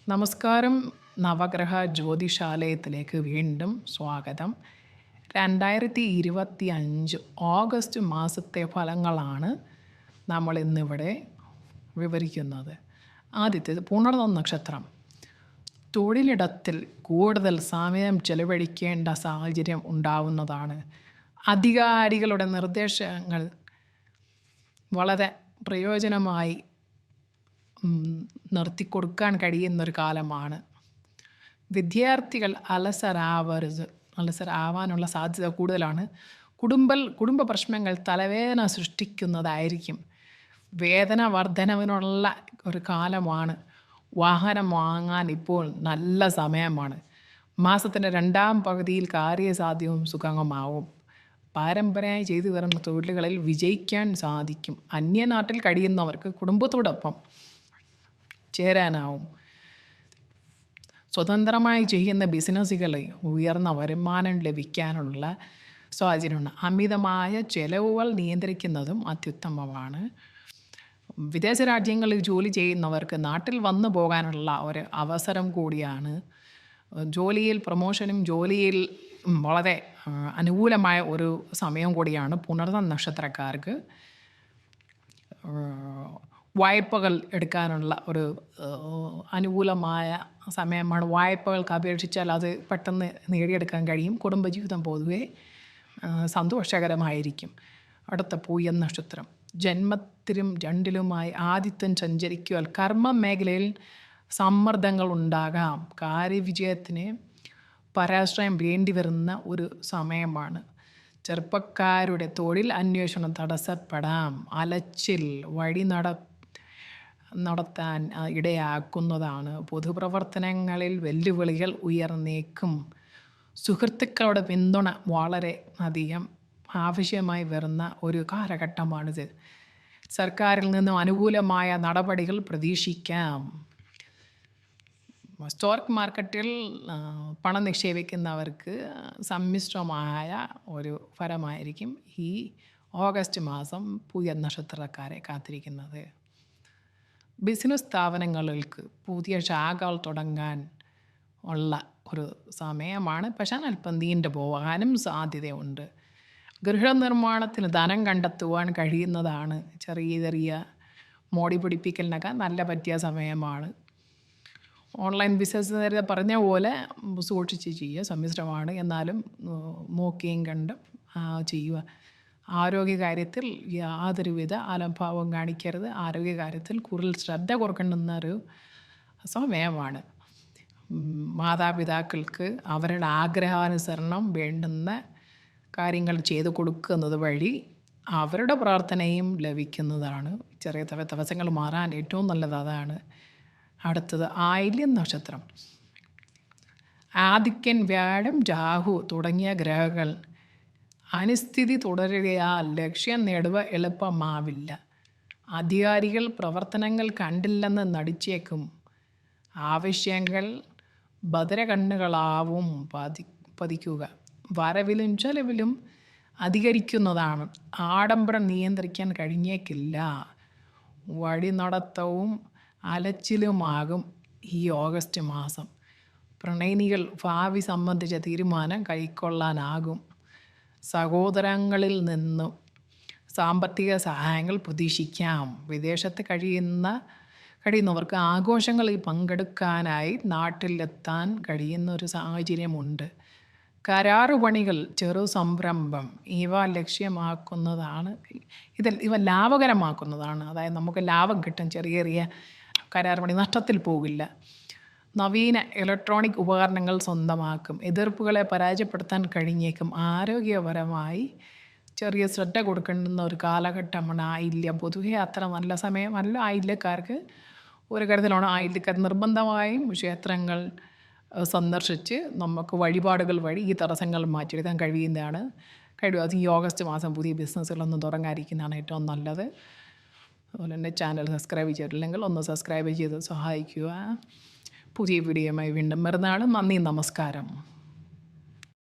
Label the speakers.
Speaker 1: നമസ്കാരം. നവഗ്രഹ ജ്യോതിശാലയത്തിലേക്ക് വീണ്ടും സ്വാഗതം. 2025 ഓഗസ്റ്റ് മാസത്തെ ഫലങ്ങളാണ് നമ്മൾ ഇന്നിവിടെ വിവരിക്കുന്നത്. ആദ്യത്തേത് പുണർതം നക്ഷത്രം. തൊഴിലിടത്തിൽ കൂടുതൽ സമയം ചെലവഴിക്കേണ്ട സാഹചര്യം ഉണ്ടാവുന്നതാണ്. അധികാരികളുടെ നിർദ്ദേശങ്ങൾ വളരെ പ്രയോജനമായി നിർത്തിക്കൊടുക്കാൻ കഴിയുന്നൊരു കാലമാണ്. വിദ്യാർത്ഥികൾ അലസരാവാനുള്ള സാധ്യത കൂടുതലാണ്. കുടുംബ പ്രശ്നങ്ങൾ തലവേദന സൃഷ്ടിക്കുന്നതായിരിക്കും. വേതന വർധനവിനുള്ള ഒരു കാലമാണ്. വാഹനം വാങ്ങാൻ ഇപ്പോൾ നല്ല സമയമാണ്. മാസത്തിൻ്റെ രണ്ടാം പകുതിയിൽ കാര്യസാധ്യവും സുഗമമാവും. പാരമ്പര്യമായി ചെയ്തു വരുന്ന തൊഴിലുകളിൽ വിജയിക്കാൻ സാധിക്കും. അന്യനാട്ടിൽ കഴിയുന്നവർക്ക് കുടുംബത്തോടൊപ്പം ചേരാനാവും. സ്വതന്ത്രമായി ചെയ്യുന്ന ബിസിനസ്സുകളിൽ ഉയർന്ന വരുമാനം ലഭിക്കാനുള്ള സാഹചര്യമുണ്ട്. അമിതമായ ചെലവുകൾ നിയന്ത്രിക്കുന്നതും അത്യുത്തമമാണ്. വിദേശ രാജ്യങ്ങളിൽ ജോലി ചെയ്യുന്നവർക്ക് നാട്ടിൽ വന്നു പോകാനുള്ള ഒരു അവസരം കൂടിയാണ്. ജോലിയിൽ പ്രമോഷനും ജോലിയിൽ വളരെ അനുകൂലമായ ഒരു സമയം കൂടിയാണ് പുണർതം നക്ഷത്രക്കാർക്ക്. വായ്പകൾ എടുക്കാനുള്ള ഒരു അനുകൂലമായ സമയമാണ്. വായ്പകൾക്ക് അപേക്ഷിച്ചാൽ അത് പെട്ടെന്ന് നേടിയെടുക്കാൻ കഴിയും. കുടുംബജീവിതം പൊതുവെ സന്തോഷകരമായിരിക്കും. അടുത്ത പൂയം നക്ഷത്രം. ജന്മത്തിലും രണ്ടിലുമായി ആദിത്യൻ സഞ്ചരിക്കുവാൻ കർമ്മ മേഖലയിൽ സമ്മർദ്ദങ്ങൾ ഉണ്ടാകാം. കാര്യവിജയത്തിന് പരാശ്രയം വേണ്ടി വരുന്ന ഒരു സമയമാണ്. ചെറുപ്പക്കാരുടെ തൊഴിൽ അന്വേഷണം തടസ്സപ്പെടാം. അലച്ചിൽ വഴി നടത്താൻ ഇടയാക്കുന്നതാണ്. പൊതുപ്രവർത്തനങ്ങളിൽ വെല്ലുവിളികൾ ഉയർന്നേക്കും. സുഹൃത്തുക്കളുടെ പിന്തുണ വളരെ അധികം ആവശ്യമായി വരുന്ന ഒരു കാലഘട്ടമാണിത്. സർക്കാരിൽ നിന്നും അനുകൂലമായ നടപടികൾ പ്രതീക്ഷിക്കാം. സ്റ്റോക്ക് മാർക്കറ്റിൽ പണം നിക്ഷേപിക്കുന്നവർക്ക് സമ്മിശ്രമായ ഒരു ഫലമായിരിക്കും ഈ ഓഗസ്റ്റ് മാസം പൂയ നക്ഷത്രക്കാരെ കാത്തിരിക്കുന്നത്. ബിസിനസ് സ്ഥാപനങ്ങൾക്ക് പുതിയ ശാഖകൾ തുടങ്ങാൻ ഉള്ള ഒരു സമയമാണ്. പക്ഷേ അല്പം നീണ്ടു പോകാനും സാധ്യതയുണ്ട്. ഗൃഹനിർമ്മാണത്തിന് ധനം കണ്ടെത്തുവാൻ കഴിയുന്നതാണ്. ചെറിയ മോടി പിടിപ്പിക്കലിനൊക്കെ നല്ല പറ്റിയ സമയമാണ്. ഓൺലൈൻ ബിസിനസ് നേരത്തെ പറഞ്ഞ പോലെ സൂക്ഷിച്ച് ചെയ്യുക. സമ്മിശ്രമാണ്, എന്നാലും നോക്കിയും കണ്ടും ചെയ്യുക. ആരോഗ്യകാര്യത്തിൽ യാതൊരുവിധ അലംഭാവവും കാണിക്കരുത്. ആരോഗ്യകാര്യത്തിൽ കൂടുതൽ ശ്രദ്ധ കൊടുക്കേണ്ടുന്നൊരു സമയമാണ്. മാതാപിതാക്കൾക്ക് അവരുടെ ആഗ്രഹാനുസരണം വേണ്ടുന്ന കാര്യങ്ങൾ ചെയ്തു കൊടുക്കുന്നത് വഴി അവരുടെ പ്രാർത്ഥനയും ലഭിക്കുന്നതാണ്. ചെറിയ തടസ്സങ്ങൾ മാറാൻ ഏറ്റവും നല്ലത് അതാണ്. അടുത്തത് ആയില്യം നക്ഷത്രം. ആദിത്യൻ, വ്യാഴം, രാഹു തുടങ്ങിയ ഗ്രഹങ്ങൾ അനുസ്ഥിതി തുടരുകയാൽ ലക്ഷ്യം നേടുക എളുപ്പമാവില്ല. അധികാരികൾ പ്രവർത്തനങ്ങൾ കണ്ടില്ലെന്ന് നടിച്ചേക്കും. ആവശ്യങ്ങൾ ഭദ്രകണ്ണുകളാവും പതിക്കുക. വരവിലും ചെലവിലും അധികരിക്കുന്നതാണ്. ആഡംബരം നിയന്ത്രിക്കാൻ കഴിഞ്ഞേക്കില്ല. വഴിനടത്തവും അലച്ചിലുമാകും ഈ ഓഗസ്റ്റ് മാസം. പ്രണയിനികൾ ഭാവി സംബന്ധിച്ച തീരുമാനം കൈക്കൊള്ളാനാകും. സഹോദരങ്ങളിൽ നിന്നും സാമ്പത്തിക സഹായങ്ങൾ പ്രതീക്ഷിക്കാം. വിദേശത്ത് കഴിയുന്നവർക്ക് ആഘോഷങ്ങളിൽ പങ്കെടുക്കാനായി നാട്ടിലെത്താൻ കഴിയുന്ന ഒരു സാഹചര്യമുണ്ട്. കരാറുപണികൾ, ചെറു സംരംഭം ഇവ ലക്ഷ്യമാക്കുന്നതാണ്. ഇവ ലാഭകരമാക്കുന്നതാണ്. അതായത് നമുക്ക് ലാഭം കിട്ടും. ചെറിയ കരാറുപണി നഷ്ടത്തിൽ പോകില്ല. നവീന ഇലക്ട്രോണിക് ഉപകരണങ്ങൾ സ്വന്തമാക്കും. എതിർപ്പുകളെ പരാജയപ്പെടുത്താൻ കഴിഞ്ഞേക്കും. ആരോഗ്യപരമായി ചെറിയ ശ്രദ്ധ കൊടുക്കേണ്ടുന്ന ഒരു കാലഘട്ടമാണ് ആയില്യം. പൊതുവെ അത്ര നല്ല സമയമല്ല ആയില്യക്കാർക്ക്. ഒരു കരുതലാണ് ആയില്യക്കാർ നിർബന്ധമായും ക്ഷേത്രങ്ങൾ സന്ദർശിച്ച് നമുക്ക് വഴിപാടുകൾ വഴി ഈ തടസ്സങ്ങൾ മാറ്റിയെടുക്കാൻ കഴിയുന്നതാണ്. അത് ഈ ഓഗസ്റ്റ് മാസം പുതിയ ബിസിനസ്സുകളൊന്നും തുടങ്ങാതിരിക്കുന്നതാണ് ഏറ്റവും നല്ലത്. അതുപോലെ തന്നെ ചാനൽ സബ്സ്ക്രൈബ് ചെയ്തിട്ടില്ലെങ്കിൽ ഒന്ന് സബ്സ്ക്രൈബ് ചെയ്ത് സഹായിക്കുക. പുതിയ വീഡിയോയുമായി വീണ്ടും വരുന്നതാണ്. നന്ദി, നമസ്കാരം.